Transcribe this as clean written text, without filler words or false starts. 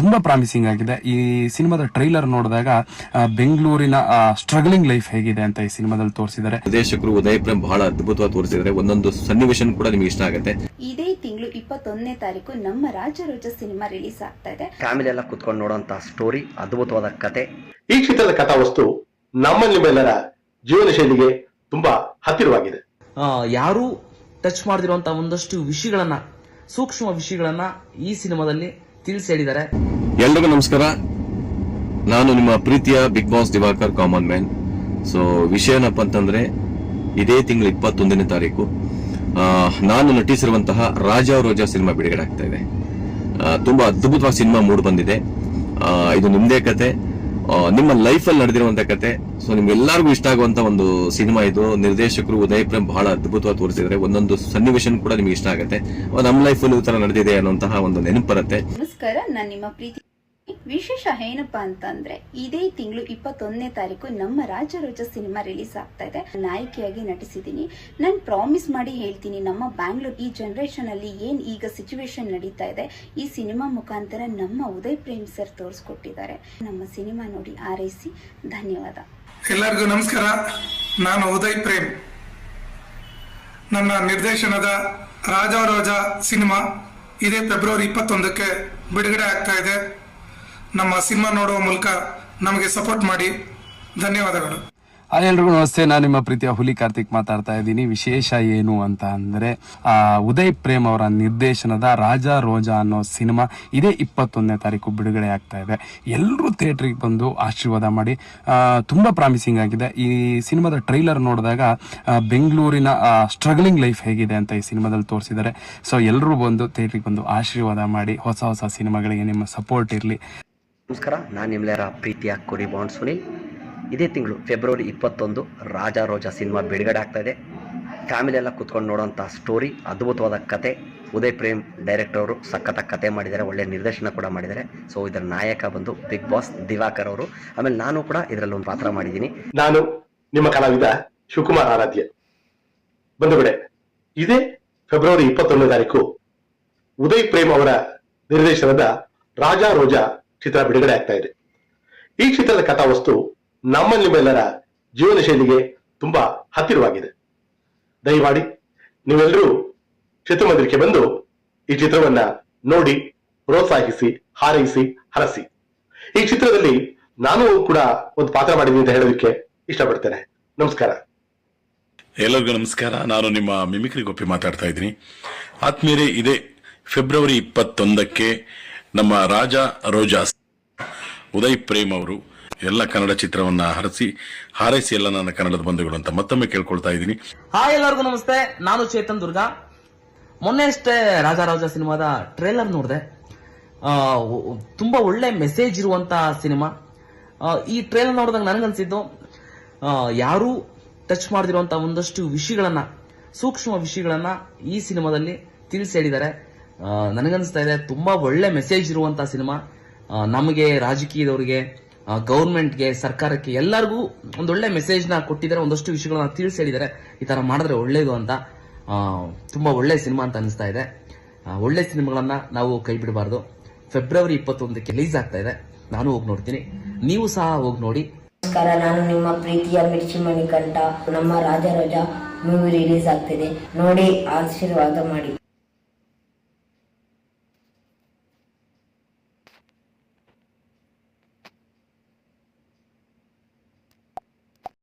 ತುಂಬಾ ಪ್ರಾಮಿಸಿಂಗ್ ಆಗಿದೆ. ಈ ಸಿನಿಮಾದ ಟ್ರೈಲರ್ ನೋಡಿದಾಗ ಬೆಂಗಳೂರಿನ ಸ್ಟ್ರಗಲಿಂಗ್ ಲೈಫ್ ಹೇಗಿದೆ ಅಂತ ಈ ಸಿನಿಮಾದಲ್ಲಿ ತೋರಿಸಿದ್ದಾರೆ. ನಿರ್ದೇಶಕರು ಉದಯ್ ಪ್ರೇಮ್ ಬಹಳ ಅದ್ಭುತವಾಗಿ ತೋರಿಸಿದ್ದಾರೆ. ಒಂದೊಂದು ಸನ್ನಿವೇಶ ಕೂಡ ನಿಮಗೆ ಇಷ್ಟ ಆಗುತ್ತೆ. ಇದೇ ತಿಂಗಳು 21ನೇ ತಾರೀಕು ನಮ್ಮ ರಾಜರೋಜ ಸಿನಿಮಾ ರಿಲೀಸ್ ಆಗ್ತಾ ಇದೆ. ಫ್ಯಾಮಿಲಿ ಎಲ್ಲ ಕುತ್ಕೊಂಡು ನೋಡುವಂತ ಸ್ಟೋರಿ, ಅದ್ಭುತವಾದ ಕತೆ. ಈ ಚಿತ್ರದ ಕಥಾವಸ್ತು ನಮ್ಮೆಲ್ಲರ ಜೀವನ ಶೈಲಿಗೆ ತುಂಬಾ ಹತ್ತಿರವಾಗಿದೆ. ಯಾರು ಟಚ್ ಮಾಡದಿರುವಂತ ಒಂದಷ್ಟು ವಿಷಯಗಳನ್ನ, ಸೂಕ್ಷ್ಮ ವಿಷಯಗಳನ್ನ ಈ ಸಿನಿಮಾದಲ್ಲಿ ತಿಳಿಸಿ ಹೇಳಿದ್ದಾರೆ. ಎಲ್ರಿಗೂ ನಮಸ್ಕಾರ. ನಾನು ನಿಮ್ಮ ಪ್ರೀತಿಯ big boss Diwakar common man. So ವಿಷಯ ಏನಪ್ಪ ಅಂತಂದ್ರೆ, ಇದೇ ತಿಂಗಳು 21ನೇ ತಾರೀಕು ನಾನು ನಟಿಸಿರುವಂತಹ ರಾಜಾ ರೋಜಾ ಸಿನಿಮಾ ಬಿಡುಗಡೆ ಆಗ್ತಾ ಇದೆ. ತುಂಬಾ ಅದ್ಭುತವಾದ ಸಿನಿಮಾ ಮೂಡ್ ಬಂದಿದೆ. ಇದು ನಿಮ್ದೇ ಕತೆ, ನಿಮ್ಮ ಲೈಫ್ ಅಲ್ಲಿ ನಡೆದಿರುವಂತ ಕತೆ. ಸೊ ನಿಮ್ಗೆಲ್ಲರಿಗೂ ಇಷ್ಟ ಆಗುವಂತ ಒಂದು ಸಿನಿಮಾ ಇದು. ನಿರ್ದೇಶಕರು ಉದಯ್ ಪ್ರೇಮ್ ಬಹಳ ಅದ್ಭುತವಾಗಿ ತೋರಿಸಿದ್ದಾರೆ. ಒಂದೊಂದು ಸನ್ನಿವೇಶ ಕೂಡ ನಿಮ್ಗೆ ಇಷ್ಟ ಆಗುತ್ತೆ. ನಮ್ಮ ಲೈಫ್ ಅಲ್ಲಿ ಈ ತರ ನಡೆದಿದೆ ಅನ್ನುವಂತಹ ಒಂದು ನೆನಪು ಬರುತ್ತೆ. ನಮಸ್ಕಾರ, ನಾನು ನಿಮ್ಮ ಪ್ರೀತಿ. ವಿಶೇಷ ಏನಪ್ಪಾ ಅಂತಂದ್ರೆ, ಇದೇ ತಿಂಗಳು 21ನೇ ತಾರೀಕು ನಮ್ಮ ರಾಜರೋಜ ಸಿನಿಮಾ ರಿಲೀಸ್ ಆಗ್ತಾ ಇದೆ. ನಾಯಕಿಯಾಗಿ ನಟಿಸಿದ್ದೀನಿ. ನಾನು ಪ್ರಾಮಿಸ್ ಮಾಡಿ ಹೇಳ್ತೀನಿ, ನಮ್ಮ ಬ್ಯಾಂಗ್ಳೂರ್ ಈ ಜನರೇಷನ್ ಅಲ್ಲಿ ಏನ್ ಈಗ ಸಿಚುವೇಶನ್ ನಡೀತಾ ಇದೆ, ಈ ಸಿನಿಮಾ ಮುಖಾಂತರ ನಮ್ಮ ಉದಯ್ ಪ್ರೇಮ್ ಸರ್ ತೋರಿಸ್ಕೊಟ್ಟಿದ್ದಾರೆ. ನಮ್ಮ ಸಿನಿಮಾ ನೋಡಿ ಆರೈಸಿ. ಧನ್ಯವಾದ. ಎಲ್ಲರಿಗೂ ನಮಸ್ಕಾರ. ನಾನು ಉದಯ್ ಪ್ರೇಮ್. ನನ್ನ ನಿರ್ದೇಶನದ ರಾಜಾರೋಜ ಸಿನಿಮಾ ಇದೇ ಫೆಬ್ರವರಿ 21ಕ್ಕೆ ಬಿಡುಗಡೆ ಆಗ್ತಾ ಇದೆ. ನಮ್ಮ ಸಿನಿಮಾ ನೋಡುವ ಮೂಲಕ ನಮಗೆ ಸಪೋರ್ಟ್ ಮಾಡಿ. ಧನ್ಯವಾದಗಳು. ಎಲ್ರಿಗೂ ನಮಸ್ತೆ. ನಾನು ನಿಮ್ಮ ಪ್ರೀತಿಯ ಹುಲಿ ಕಾರ್ತಿಕ್ ಮಾತಾಡ್ತಾ ಇದ್ದೀನಿ. ವಿಶೇಷ ಏನು ಅಂತ ಅಂದ್ರೆ, ಉದಯ್ ಪ್ರೇಮ್ ಅವರ ನಿರ್ದೇಶನದ ರಾಜಾ ರೋಜಾ ಅನ್ನೋ ಸಿನಿಮಾ ಇದೇ 21ನೇ ತಾರೀಕು ಬಿಡುಗಡೆ ಆಗ್ತಾ ಇದೆ. ಎಲ್ಲರೂ ಥಿಯೇಟ್ರಿಗೆ ಬಂದು ಆಶೀರ್ವಾದ ಮಾಡಿ. ತುಂಬಾ ಪ್ರಾಮಿಸಿಂಗ್ ಆಗಿದೆ. ಈ ಸಿನಿಮಾದ ಟ್ರೈಲರ್ ನೋಡಿದಾಗ ಬೆಂಗಳೂರಿನ ಸ್ಟ್ರಗಲಿಂಗ್ ಲೈಫ್ ಹೇಗಿದೆ ಅಂತ ಈ ಸಿನಿಮಾದಲ್ಲಿ ತೋರಿಸಿದ್ದಾರೆ. ಸೊ ಎಲ್ಲರೂ ಬಂದು ಥಿಯೇಟ್ರಿಗೆ ಬಂದು ಆಶೀರ್ವಾದ ಮಾಡಿ. ಹೊಸ ಸಿನಿಮಾಗಳಿಗೆ ನಿಮ್ಮ ಸಪೋರ್ಟ್ ಇರಲಿ. ನಮಸ್ಕಾರ, ನಾನು ನಿಮ್ಮೆಲ್ಲರ ಪ್ರೀತಿಯ ಕುರಿ ಬಾಂಡ್ ಸುನಿಲ್. ಇದೇ ತಿಂಗಳು ಫೆಬ್ರವರಿ 21 ರಾಜಾ ರೋಜಾ ಸಿನಿಮಾ ಬಿಡುಗಡೆ ಆಗ್ತಾ ಇದೆ. ಫ್ಯಾಮಿಲಿ ಎಲ್ಲ ಕುತ್ಕೊಂಡು ನೋಡುವಂಥ ಸ್ಟೋರಿ, ಅದ್ಭುತವಾದ ಕತೆ. ಉದಯ್ ಪ್ರೇಮ್ ಡೈರೆಕ್ಟರ್ ಅವರು ಸಖತ್ತ ಕತೆ ಮಾಡಿದ್ದಾರೆ, ಒಳ್ಳೆ ನಿರ್ದೇಶನ ಕೂಡ ಮಾಡಿದ್ದಾರೆ. ಸೊ ಇದರ ನಾಯಕ ಬಂದು ಬಿಗ್ ಬಾಸ್ ದಿವಾಕರ್ ಅವರು. ಆಮೇಲೆ ನಾನು ಕೂಡ ಇದರಲ್ಲಿ ಒಂದು ಪಾತ್ರ ಮಾಡಿದ್ದೀನಿ. ನಾನು ನಿಮ್ಮ ಕಲಾವಿದ ಶಿವಕುಮಾರ್ ಆರಾಧ್ಯ. ಬಂಧುಗಳೇ, ಇದೇ ಫೆಬ್ರವರಿ 21ನೇ ತಾರೀಕು ಉದಯ್ ಪ್ರೇಮ್ ಅವರ ನಿರ್ದೇಶನದ ರಾಜಾ ರೋಜಾ ಚಿತ್ರ ಬಿಡುಗಡೆ ಆಗ್ತಾ ಇದೆ. ಈ ಚಿತ್ರದ ಕಥಾವಸ್ತು ನಮ್ಮೆಲ್ಲರ ಜೀವನ ಶೈಲಿಗೆ ತುಂಬಾ ಹತ್ತಿರವಾಗಿದೆ. ದಯಮಾಡಿ ನೀವೆಲ್ಲರೂ ಚಿತ್ರಮಂದಿರಕ್ಕೆ ಬಂದು ಈ ಚಿತ್ರವನ್ನ ನೋಡಿ, ಪ್ರೋತ್ಸಾಹಿಸಿ, ಹಾರೈಸಿ, ಹರಸಿ. ಈ ಚಿತ್ರದಲ್ಲಿ ನಾನು ಕೂಡ ಒಂದು ಪಾತ್ರ ಮಾಡಿದ್ದೀನಿ ಅಂತ ಹೇಳೋದಕ್ಕೆ ಇಷ್ಟಪಡ್ತೇನೆ. ನಮಸ್ಕಾರ. ಎಲ್ಲರಿಗೂ ನಮಸ್ಕಾರ. ನಾನು ನಿಮ್ಮ ಮಿಮಿಕ್ರಿ ಗೋಪಿ ಮಾತಾಡ್ತಾ ಇದ್ದೀನಿ. ಆತ್ಮೀಯರೇ, ಇದೇ ಫೆಬ್ರವರಿ 21ಕ್ಕೆ ನಮ್ಮ ರಾಜಾ ರೋಜಾ ಉದಯ್ ಪ್ರೇಮ್ ಅವರು ಎಲ್ಲ ಕನ್ನಡ ಚಿತ್ರವನ್ನ ಹಾರೈಸಿ ಎಲ್ಲ ನನ್ನ ಕನ್ನಡದ ಬಂಧುಗಳು ಅಂತ ಮತ್ತೊಮ್ಮೆ ಕೇಳ್ಕೊಳ್ತಾ ಇದ್ದೀನಿ. ಹಾಯ್, ಎಲ್ಲರಿಗೂ ನಮಸ್ತೆ. ನಾನು ಚೇತನ್ ದುರ್ಗಾ. ಮೊನ್ನೆ ಅಷ್ಟೇ ರಾಜಾ ಸಿನಿಮಾದ ಟ್ರೇಲರ್ ನೋಡಿದೆ. ತುಂಬಾ ಒಳ್ಳೆ ಮೆಸೇಜ್ ಇರುವಂತ ಸಿನಿಮಾ. ಈ ಟ್ರೇಲರ್ ನೋಡಿದಾಗ ನನಗನ್ಸಿದ್ದು, ಯಾರು ಟಚ್ ಮಾಡದಿರುವಂತ ಒಂದಷ್ಟು ವಿಷಯಗಳನ್ನ, ಸೂಕ್ಷ್ಮ ವಿಷಯಗಳನ್ನ ಈ ಸಿನಿಮಾದಲ್ಲಿ ತಿಳಿಸಿ ಹೇಳಿದ್ದಾರೆ. ನನಗನ್ಸ್ತಾ ಇದೆ ತುಂಬಾ ಒಳ್ಳೆ ಮೆಸೇಜ್ ಇರುವಂತ ಸಿನಿಮಾ. ನಮಗೆ, ರಾಜಕೀಯದವರಿಗೆ, ಗೌರ್ಮೆಂಟ್ಗೆ, ಸರ್ಕಾರಕ್ಕೆ ಎಲ್ಲರಿಗೂ ಒಂದೊಳ್ಳೆ ಮೆಸೇಜ್ ನ ಕೊಟ್ಟಿದ್ದಾರೆ. ಒಂದಷ್ಟು ವಿಷಯಗಳನ್ನ ತಿಳಿಸಿ ಹೇಳಿದ್ದಾರೆ. ಈ ತರ ಮಾಡಿದ್ರೆ ಒಳ್ಳೇದು ಅಂತ. ತುಂಬಾ ಒಳ್ಳೆ ಸಿನಿಮಾ ಅಂತ ಅನಿಸ್ತಾ ಇದೆ. ಒಳ್ಳೆ ಸಿನಿಮಾಗಳನ್ನ ನಾವು ಕೈ ಬಿಡಬಾರ್ದು. ಫೆಬ್ರವರಿ 21ಕ್ಕೆ ರಿಲೀಸ್ ಆಗ್ತಾ ಇದೆ. ನಾನು ಹೋಗಿ ನೋಡ್ತೀನಿ, ನೀವು ಸಹ ಹೋಗಿ ನೋಡಿ. ನಮಸ್ಕಾರ, ನಾನು ನಿಮ್ಮ ಪ್ರೀತಿಯ ಮಿರ್ಚಿ ಮಣಿಕಂಠ. ನಮ್ಮ ರಾಜಾ ರೋಜಾ ಮೂವಿ ರಿಲೀಸ್ ಆಗ್ತಿದೆ, ನೋಡಿ ಆಶೀರ್ವಾದ ಮಾಡಿ.